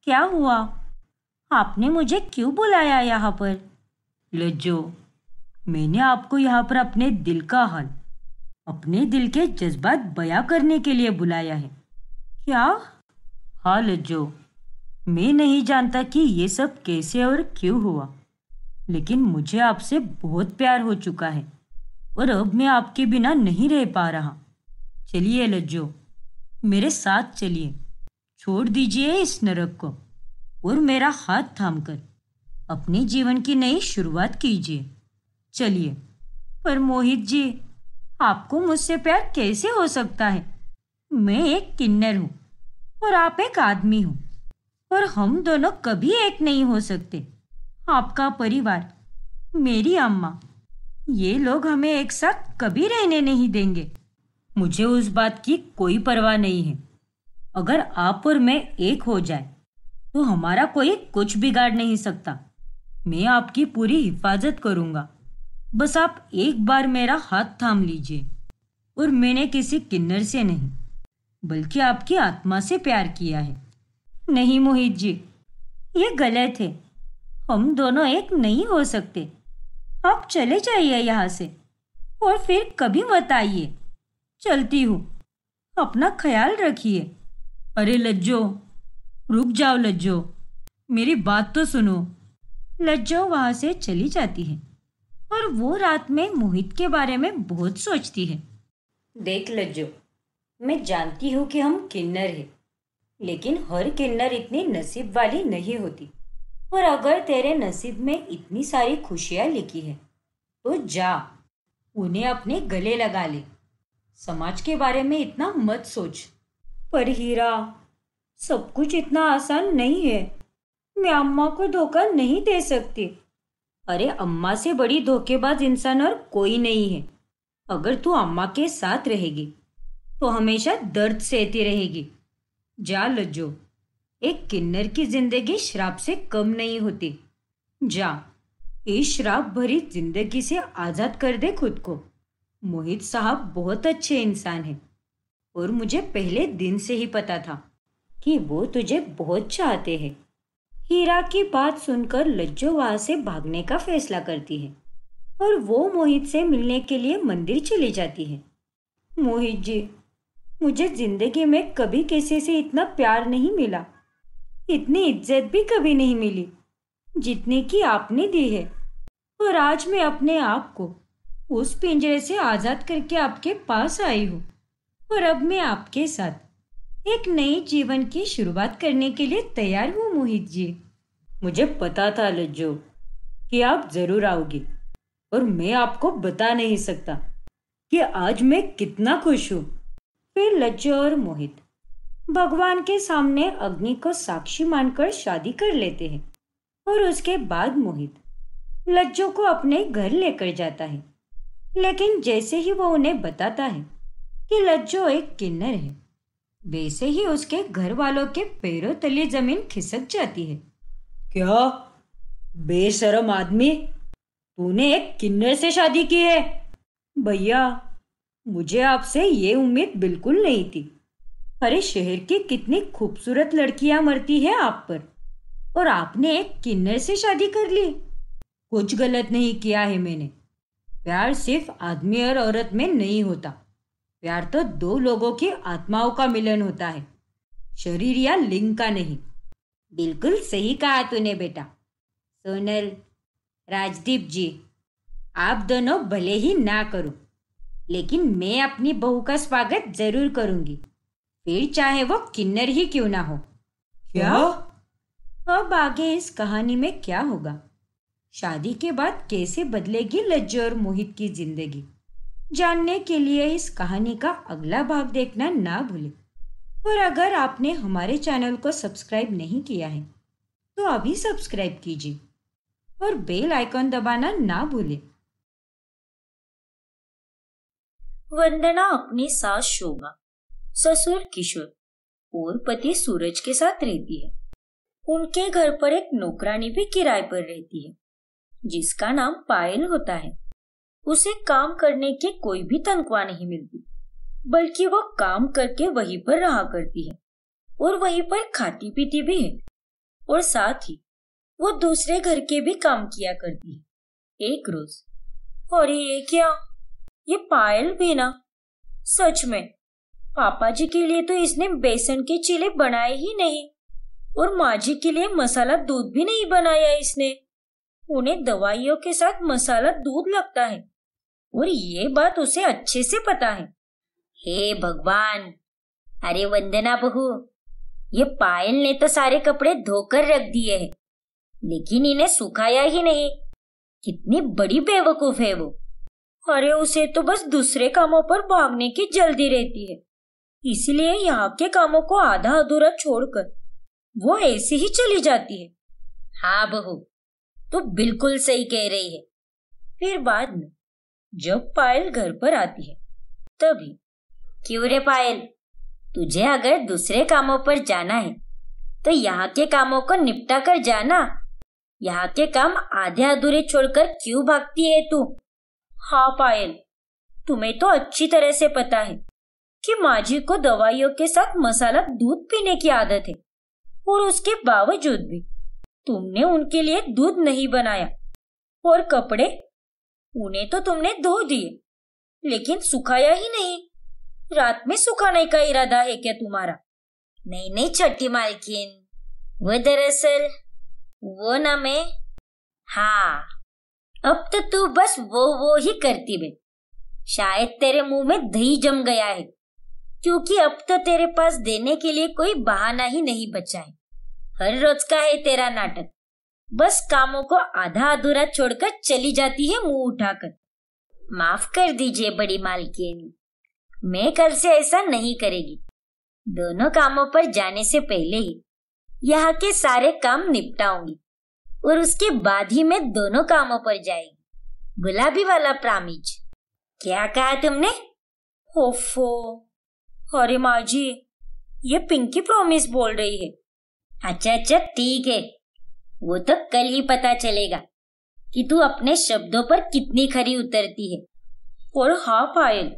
क्या हुआ? आपने मुझे क्यों बुलाया यहाँ पर? लज्जो, मैंने आपको यहाँ पर अपने दिल का हाल, अपने दिल के जज्बात बयां करने के लिए बुलाया है। क्या? हाँ लज्जो, मैं नहीं जानता कि ये सब कैसे और क्यों हुआ, लेकिन मुझे आपसे बहुत प्यार हो चुका है, और अब मैं आपके बिना नहीं रह पा रहा। चलिए लज्जो, मेरे साथ चलिए। छोड़ दीजिए इस नरक को, और मेरा हाथ थामकर अपने जीवन की नई शुरुआत कीजिए। चलिए। पर मोहित जी, आपको मुझसे प्यार कैसे हो सकता है? मैं एक किन्नर हूँ और आप एक आदमी हो, और हम दोनों कभी एक नहीं हो सकते। आपका परिवार, मेरी अम्मा, ये लोग हमें एक साथ कभी रहने नहीं देंगे। मुझे उस बात की कोई परवाह नहीं है। अगर आप और मैं एक हो जाए तो हमारा कोई कुछ बिगाड़ नहीं सकता। मैं आपकी पूरी हिफाजत करूंगा। बस आप एक बार मेरा हाथ थाम लीजिए। और मैंने किसी किन्नर से नहीं, बल्कि आपकी आत्मा से प्यार किया है। नहीं मोहित जी, ये गलत है। हम दोनों एक नहीं हो सकते। आप चले जाइए यहाँ से, और फिर कभी मत आइए। चलती हूँ, अपना ख्याल रखिए। अरे लज्जो, रुक जाओ लज्जो, मेरी बात तो सुनो। लज्जो वहां से चली जाती है, और वो रात में मोहित के बारे में बहुत सोचती है। देख लज्जो, मैं जानती हूँ कि हम किन्नर हैं, लेकिन हर किन्नर इतनी नसीब वाली नहीं होती। और अगर तेरे नसीब में इतनी सारी खुशियाँ लिखी है तो जा, उन्हें अपने गले लगा ले। समाज के बारे में इतना मत सोच। पर हीरा, सब कुछ इतना आसान नहीं है। मैं अम्मा को धोखा नहीं दे सकती। अरे, अम्मा से बड़ी धोखेबाज इंसान और कोई नहीं है। अगर तू अम्मा के साथ रहेगी तो हमेशा दर्द सहती रहेगी। जा लज्जो, एक किन्नर की जिंदगी श्राप से कम नहीं होती। जा, इस श्राप भरी जिंदगी से आजाद कर दे खुद को। मोहित साहब बहुत अच्छे इंसान हैं और मुझे पहले दिन से ही पता था कि वो तुझे बहुत चाहते हैं। हीरा की बात सुनकर लज्जो वहां से भागने का फैसला करती है और वो मोहित से मिलने के लिए मंदिर चली जाती है। मोहित जी, मुझे जिंदगी में कभी किसी से इतना प्यार नहीं मिला, इतनी इज्जत भी कभी नहीं मिली जितनी कि आपने दी है। और आज मैं अपने आप को उस पिंजरे से आजाद करके आपके पास आई हूँ और अब मैं आपके साथ एक नई जीवन की शुरुआत करने के लिए तैयार हूँ मोहित जी। मुझे पता था लज्जो कि आप जरूर आओगी और मैं आपको बता नहीं सकता कि आज मैं कितना खुश हूँ। फिर लज्जो और मोहित भगवान के सामने अग्नि को साक्षी मानकर शादी कर लेते हैं और उसके बाद मोहित लज्जो को अपने घर लेकर जाता है। लेकिन जैसे ही वो उन्हें बताता है कि लज्जो एक किन्नर है, वैसे ही उसके घर वालों के पैरों तले जमीन खिसक जाती है। क्या बेशरम आदमी, तूने एक किन्नर से शादी की है? भैया, मुझे आपसे ये उम्मीद बिल्कुल नहीं थी। अरे, शहर की कितनी खूबसूरत लड़कियां मरती है आप पर, और आपने एक किन्नर से शादी कर ली। कुछ गलत नहीं किया है मैंने। प्यार सिर्फ आदमी और औरत में नहीं होता। प्यार तो दो लोगों की आत्माओं का मिलन होता है, शरीर या लिंग का नहीं। बिल्कुल सही कहा तूने बेटा। सोनल, राजदीप जी, आप दोनों भले ही ना करो, लेकिन मैं अपनी बहू का स्वागत जरूर करूंगी, फिर चाहे वो किन्नर ही क्यों ना हो। क्या? अब आगे इस कहानी में क्या होगा, शादी के बाद कैसे बदलेगी लज्जो और मोहित की जिंदगी, जानने के लिए इस कहानी का अगला भाग देखना ना भूलें। और अगर आपने हमारे चैनल को सब्सक्राइब नहीं किया है तो अभी सब्सक्राइब कीजिए और बेल आइकॉन दबाना ना भूलें। वंदना अपनी सास शोभा, ससुर किशोर और पति सूरज के साथ रहती है। उनके घर पर एक नौकरानी भी किराए पर रहती है जिसका नाम पायल होता है। उसे काम करने की कोई भी तनख्वाह नहीं मिलती, बल्कि वो काम करके वहीं पर रहा करती है और वहीं पर खाती पीती भी है, और साथ ही वो दूसरे घर के भी काम किया करती है। एक रोज, और ये क्या, ये पायल भी ना, सच में पापा जी के लिए तो इसने बेसन के चीले बनाए ही नहीं, और माँ जी के लिए मसाला दूध भी नहीं बनाया इसने। उन्हें दवाइयों के साथ मसाला दूध लगता है और ये बात उसे अच्छे से पता है। हे भगवान! अरे वंदना बहू, ये पायल ने तो सारे कपड़े धोकर रख दिए हैं, लेकिन इन्हें सुखाया ही नहीं। कितनी बड़ी बेवकूफ है वो। अरे, उसे तो बस दूसरे कामों पर भागने की जल्दी रहती है, इसलिए यहाँ के कामों को आधा अधूरा छोड़कर वो ऐसे ही चली जाती है। हाँ बहू, तो बिल्कुल सही कह रही है। फिर बाद में जब पायल घर पर आती है तभी, क्यों रे पायल, तुझे अगर दूसरे कामों पर जाना है तो यहाँ के कामों को निपटा कर जाना। यहाँ के काम आधे अधूरे छोड़कर क्यों भागती है तू? हाँ पायल, तुम्हें तो अच्छी तरह से पता है कि माँ जी को दवाइयों के साथ मसाला दूध पीने की आदत है, और उसके बावजूद भी तुमने उनके लिए दूध नहीं बनाया, और कपड़े उन्हें तो तुमने धो दिए लेकिन सुखाया ही नहीं। रात में सुखाने का इरादा है क्या तुम्हारा? नहीं नहीं छठी मालकिन, वो दरअसल वो ना मैं, हाँ, अब तो तू बस वो ही करती बे। शायद तेरे मुंह में दही जम गया है, क्योंकि अब तो तेरे पास देने के लिए कोई बहाना ही नहीं बचा है। हर रोज का है तेरा नाटक। बस कामों को आधा अधूरा छोड़कर चली जाती है मुंह उठाकर। माफ कर दीजिए बड़ी मालकिन, मैं कल से ऐसा नहीं करेगी। दोनों कामों पर जाने से पहले ही यहाँ के सारे काम निपटाऊंगी और उसके बाद ही मैं दोनों कामों पर जाएगी। गुलाबी वाला प्रामिज। क्या कहा तुमने? ओफो, अरे माँ जी, ये पिंकी प्रॉमिस बोल रही है। अच्छा ठीक है, वो तो कल ही पता चलेगा कि तू अपने शब्दों पर कितनी खरी उतरती है। और हाँ पायल,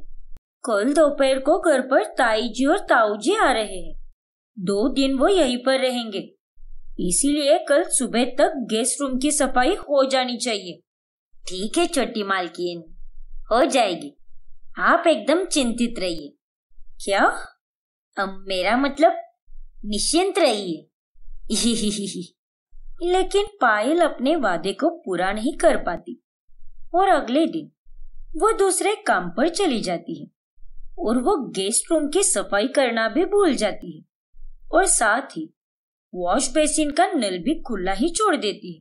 कल दोपहर को घर पर ताई जी और ताऊ जी आ रहे हैं। 2 दिन वो यहीं पर रहेंगे, इसीलिए कल सुबह तक गेस्ट रूम की सफाई हो जानी चाहिए। ठीक है छोटी मालकिन, हो जाएगी। आप एकदम चिंतित रहिए। क्या? मेरा मतलब निश्चिंत रहिए। लेकिन पायल अपने वादे को पूरा नहीं कर पाती और अगले दिन वो दूसरे काम पर चली जाती है और वो गेस्ट रूम की सफाई करना भी भूल जाती है और साथ ही वॉश बेसिन का नल भी खुला ही छोड़ देती है।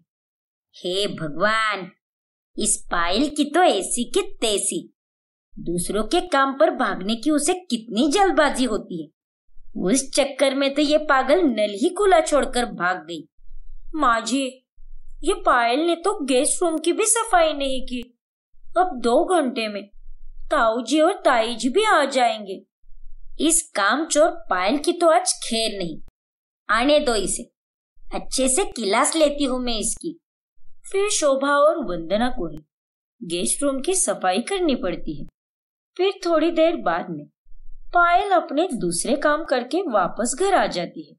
हे भगवान, इस पायल की तो ऐसी की तैसी। दूसरों के काम पर भागने की उसे कितनी जल्दबाजी होती है। उस चक्कर में तो ये पागल नल ही खुला छोड़कर भाग गई। माँ जी, ये पायल ने तो गेस्ट रूम की भी सफाई नहीं की। अब 2 घंटे में ताऊ जी और ताई जी भी आ जाएंगे। इस कामचोर पायल की तो आज खैर नहीं। आने दो इसे, अच्छे से क्लास लेती हूँ मैं इसकी। फिर शोभा और वंदना को ही गेस्ट रूम की सफाई करनी पड़ती है। फिर थोड़ी देर बाद में पायल अपने दूसरे काम करके वापस घर आ जाती है।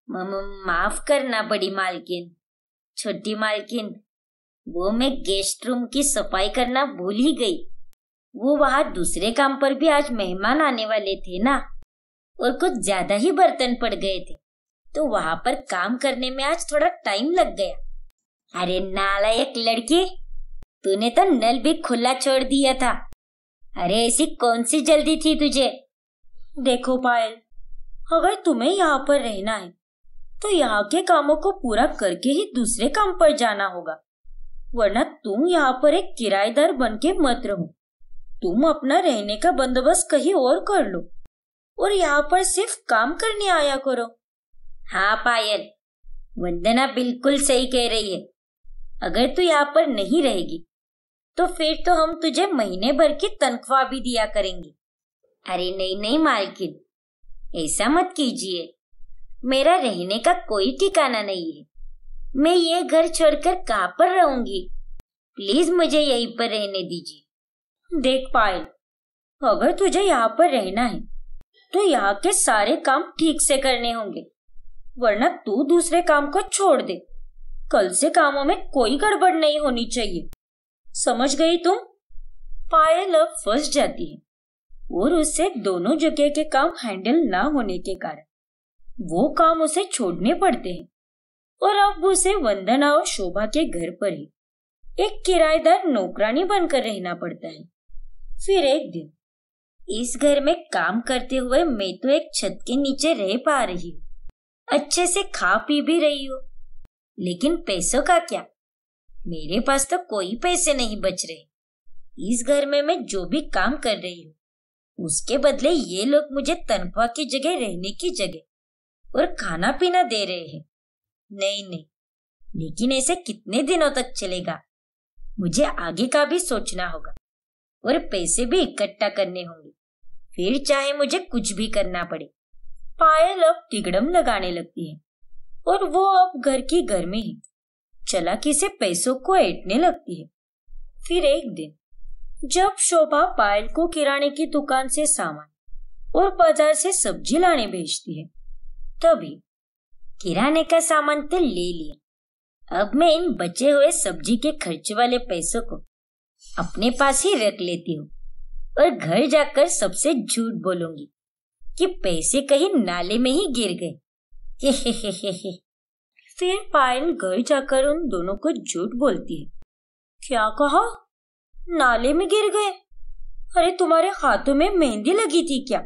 माफ करना बड़ी मालकिन। छोटी मालकिन, वो मैं गेस्ट रूम की सफाई करना भूल ही गई। वो वहां दूसरे काम पर भी आज मेहमान आने वाले थे ना, और कुछ ज्यादा ही बर्तन पड़ गए थे, तो वहां पर काम करने में आज थोड़ा टाइम लग गया। अरे नालायक लड़की, तूने तो नल भी खुला छोड़ दिया था। अरे ऐसी कौन सी जल्दी थी तुझे? देखो पायल, अगर तुम्हें यहाँ पर रहना है तो यहाँ के कामों को पूरा करके ही दूसरे काम पर जाना होगा, वरना तुम यहाँ पर एक किराएदार बन के मत रहो। तुम अपना रहने का बंदोबस्त कहीं और कर लो और यहाँ पर सिर्फ काम करने आया करो। हाँ पायल, वंदना बिल्कुल सही कह रही है। अगर तू यहाँ पर नहीं रहेगी तो फिर तो हम तुझे महीने भर की तनख्वाह भी दिया करेंगे। अरे नहीं मालकिन, ऐसा मत कीजिए। मेरा रहने का कोई ठिकाना नहीं है। मैं ये घर छोड़कर कहाँ पर रहूंगी? प्लीज मुझे यहीं पर रहने दीजिए। देख पायल, अगर तुझे यहाँ पर रहना है तो यहाँ के सारे काम ठीक से करने होंगे, वरना तू दूसरे काम को छोड़ दे। कल से कामों में कोई गड़बड़ नहीं होनी चाहिए, समझ गई तुम? पायल अब फंस जाती है और उससे दोनों जगह के काम हैंडल ना होने के कारण वो काम उसे छोड़ने पड़ते हैं और अब उसे वंदना और शोभा के घर पर ही एक किराएदार नौकरानी बनकर रहना पड़ता है। फिर एक दिन, इस घर में काम करते हुए मैं तो एक छत के नीचे रह पा रही हूँ, अच्छे से खा पी भी रही हूँ, लेकिन पैसों का क्या? मेरे पास तो कोई पैसे नहीं बच रहे। इस घर में मैं जो भी काम कर रही हूँ उसके बदले ये लोग मुझे तनख्वाह की जगह रहने की जगह और खाना पीना दे रहे हैं। नहीं, लेकिन ऐसे कितने दिनों तक चलेगा? मुझे आगे का भी सोचना होगा और पैसे भी इकट्ठा करने होंगे, फिर चाहे मुझे कुछ भी करना पड़े। पायल अब तिगड़म लगाने लगती है और वो अब घर की घर में ही चालाकी से पैसों को ऐंठने लगती है। फिर एक दिन जब शोभा पायल को किराने की दुकान से सामान और बाजार से सब्जी लाने भेजती है, तभी किराने का सामान तो ले लिया, अब मैं इन बचे हुए सब्जी के खर्च वाले पैसों को अपने पास ही रख लेती हूँ और घर जाकर सबसे झूठ बोलूंगी कि पैसे कहीं नाले में ही गिर गए। फिर पायल घर जाकर उन दोनों को झूठ बोलती है। क्या कहा? नाले में गिर गए? अरे तुम्हारे हाथों में मेहंदी लगी थी क्या?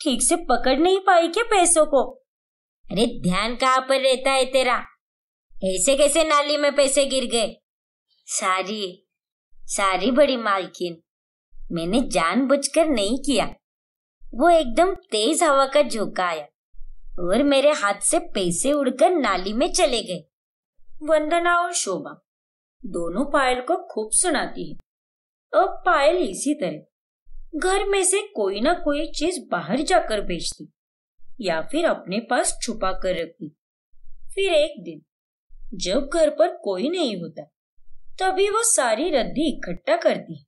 ठीक से पकड़ नहीं पाई क्या पैसों को? अरे ध्यान कहाँ पर रहता है तेरा? ऐसे कैसे नाली में पैसे गिर गए? सारी बड़ी मालकिन, मैंने जानबूझकर नहीं किया। वो एकदम तेज हवा का झोंका आया और मेरे हाथ से पैसे उड़कर नाली में चले गए। वंदना और शोभा दोनों पायल को खूब सुनाती है। अब पायल इसी तरह घर में से कोई ना कोई चीज बाहर जाकर बेचती या फिर अपने पास छुपा कर रखती। फिर एक दिन जब घर पर कोई नहीं होता, तभी वो सारी रद्दी इकट्ठा करती है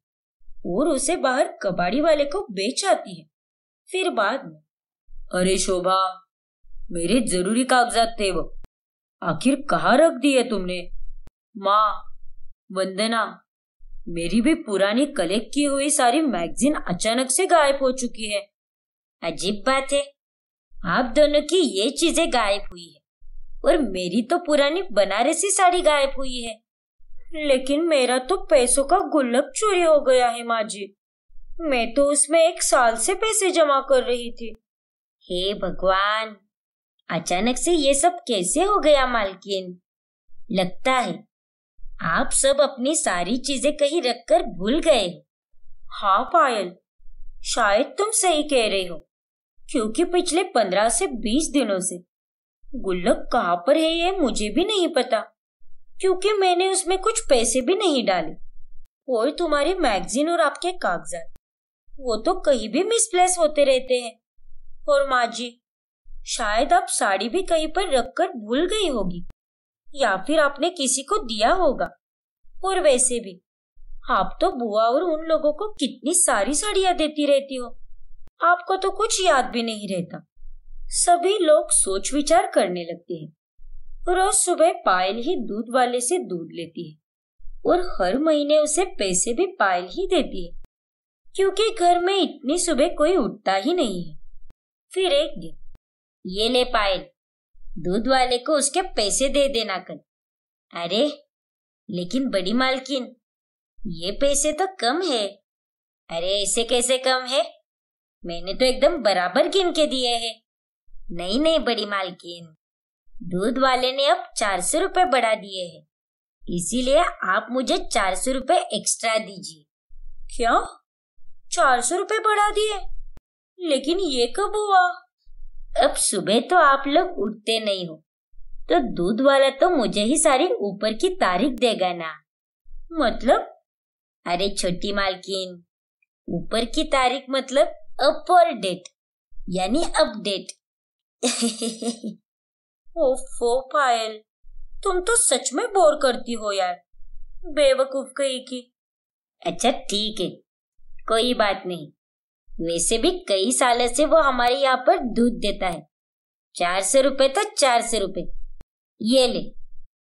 और उसे बाहर कबाड़ी वाले को बेच आती है। फिर बाद में, अरे शोभा, मेरे जरूरी कागजात थे, वो आखिर कहाँ रख दिए तुमने? माँ, वंदना, मेरी भी पुरानी कलेक्ट की हुई सारी मैगजीन अचानक से गायब हो चुकी है। अजीब बात है, आप दोनों की ये चीजें गायब हुई है और मेरी तो पुरानी बनारसी साड़ी गायब हुई है। लेकिन मेरा तो पैसों का गुल्लक चोरी हो गया है माँ जी। मैं तो उसमें 1 साल से पैसे जमा कर रही थी। हे भगवान, अचानक से ये सब कैसे हो गया मालकिन? लगता है आप सब अपनी सारी चीजें कहीं रखकर भूल गए हो। हाँ पायल, शायद तुम सही कह रहे हो, क्योंकि पिछले 15 से 20 दिनों से गुल्लक कहाँ पर है ये मुझे भी नहीं पता, क्योंकि मैंने उसमें कुछ पैसे भी नहीं डाले। और तुम्हारी मैगजीन और आपके कागजात, वो तो कहीं भी मिसप्लेस होते रहते हैं। और माँ जी, शायद आप साड़ी भी कहीं पर रखकर भूल गई होगी या फिर आपने किसी को दिया होगा। और वैसे भी आप तो बुआ और उन लोगों को कितनी सारी साड़ियां देती रहती हो, आपको तो कुछ याद भी नहीं रहता। सभी लोग सोच विचार करने लगते हैं। रोज सुबह पायल ही दूध वाले से दूध लेती है और हर महीने उसे पैसे भी पायल ही देती है, क्योंकि घर में इतनी सुबह कोई उठता ही नहीं है। फिर एक दिन, ये ले पायल, दूध वाले को उसके पैसे दे देना कल। अरे लेकिन बड़ी मालकिन, ये पैसे तो कम है। अरे ऐसे कैसे कम है? मैंने तो एकदम बराबर गिन के दिए हैं। नहीं बड़ी मालकिन, दूध वाले ने अब 400 रुपए बढ़ा दिए हैं, इसीलिए आप मुझे 400 रुपए एक्स्ट्रा दीजिए। क्या? 400 रुपए बढ़ा दिए? लेकिन ये कब हुआ? अब सुबह तो आप लोग उठते नहीं हो, तो दूध वाला तो मुझे ही सारी ऊपर की तारीख देगा ना। मतलब? अरे छोटी मालकिन, ऊपर की तारीख मतलब अपर डेट, यानी अपडेट। ओफो पायल, तुम तो सच में बोर करती हो यार, बेवकूफ कहीं की। अच्छा ठीक है, कोई बात नहीं। वैसे भी कई सालों से वो हमारे यहाँ पर दूध देता है। 400 रुपए तो 400 रुपए, ये ले,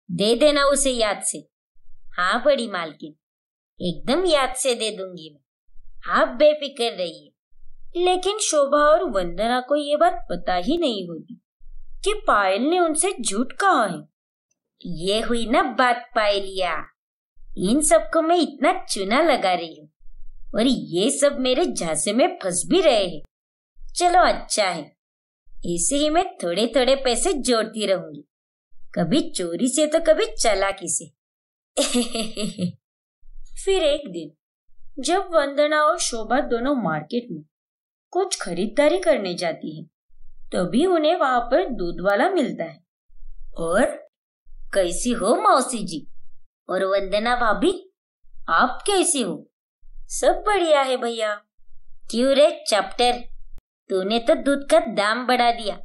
दे देना उसे याद से। हाँ बड़ी मालकिन, एकदम याद से दे दूंगी मैं, आप बेफिक्र रहिए। लेकिन शोभा और वंदना को ये बात पता ही नहीं होती कि पायल ने उनसे झूठ कहा है। ये हुई ना बात पायलिया, इन सबको मैं इतना चूना लगा रही हूँ और ये सब मेरे झांसे में फंस भी रहे हैं। चलो अच्छा है, ऐसे ही मैं थोड़े थोड़े पैसे जोड़ती रहूंगी, कभी चोरी से तो कभी चालाकी से। फिर एक दिन जब वंदना और शोभा दोनों मार्केट में कुछ खरीदारी करने जाती है, तभी उन्हें वहां पर दूध वाला मिलता है। और कैसी हो मौसी जी? और वंदना भाभी, आप कैसी हो? सब बढ़िया है भैया। क्यों रे चैप्टर, तूने तो दूध का दाम बढ़ा दिया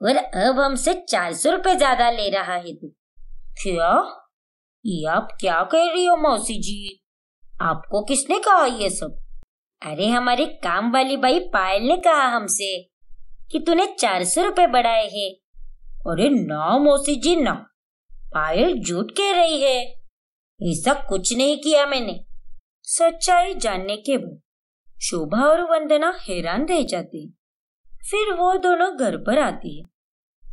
और अब हमसे 400 रुपए ज्यादा ले रहा है तू। क्या? ये आप क्या कह रही हो मौसी जी? आपको किसने कहा ये सब? अरे हमारी काम वाली बाई पायल ने कहा हमसे कि तूने 400 रुपए बढ़ाए हैं। अरे ना मौसी जी ना, पायल झूठ कह रही है, ऐसा कुछ नहीं किया मैंने। सच्चाई जानने के बाद शोभा और वंदना हैरान रह जाती है। फिर वो दोनों घर पर आती है।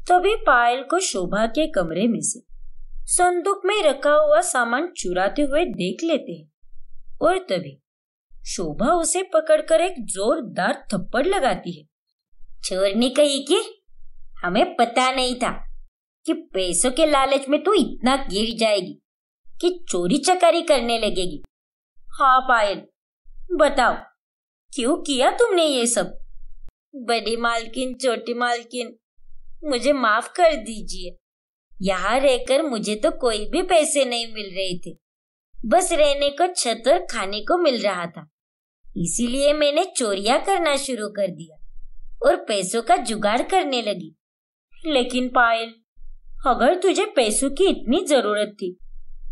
तभी पायल को शोभा के कमरे में से संदूक में रखा हुआ सामान चुराते हुए देख लेते हैं और तभी शोभा उसे पकड़कर एक जोरदार थप्पड़ लगाती है। छोड़नी कही कि हमें पता नहीं था कि पैसों के लालच में तू इतना गिर जाएगी कि चोरी चकारी करने लगेगी। हाँ पायल, बताओ क्यों किया तुमने ये सब? बड़ी मालकिन, छोटी मालकिन, मुझे माफ कर दीजिए। यहाँ रहकर मुझे तो कोई भी पैसे नहीं मिल रहे थे, बस रहने को छत और खाने को मिल रहा था। इसीलिए मैंने चोरियां करना शुरू कर दिया और पैसों का जुगाड़ करने लगी। लेकिन पायल, अगर तुझे पैसों की इतनी जरूरत थी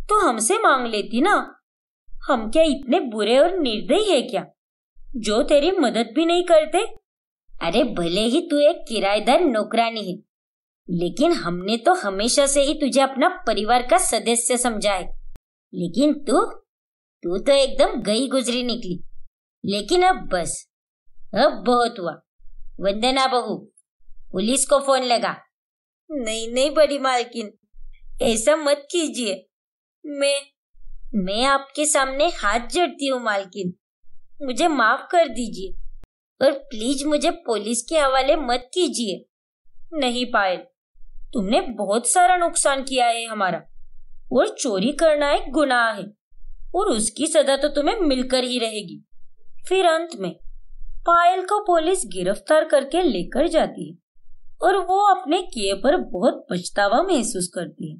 तो हमसे मांग लेती ना। हम क्या इतने बुरे और निर्दयी है क्या जो तेरी मदद भी नहीं करते? अरे भले ही तू एक किराएदार नौकरानी है, लेकिन हमने तो हमेशा से ही तुझे अपना परिवार का सदस्य समझा है। लेकिन तू तो एकदम गई गुजरी निकली। लेकिन अब बस, अब बहुत हुआ। वंदना बहू, पुलिस को फोन लगा। नहीं नहीं बड़ी मालकिन, ऐसा मत कीजिए। मैं आपके सामने हाथ जोड़ती हूँ मालकिन, मुझे माफ कर दीजिए और प्लीज मुझे पुलिस के हवाले मत कीजिए। नहीं पायल, तुमने बहुत सारा नुकसान किया है हमारा, और चोरी करना एक गुनाह है और उसकी सजा तो तुम्हें मिलकर ही रहेगी। फिर अंत में पायल को पुलिस गिरफ्तार करके लेकर जाती है और वो अपने किए पर बहुत पछतावा महसूस करती है।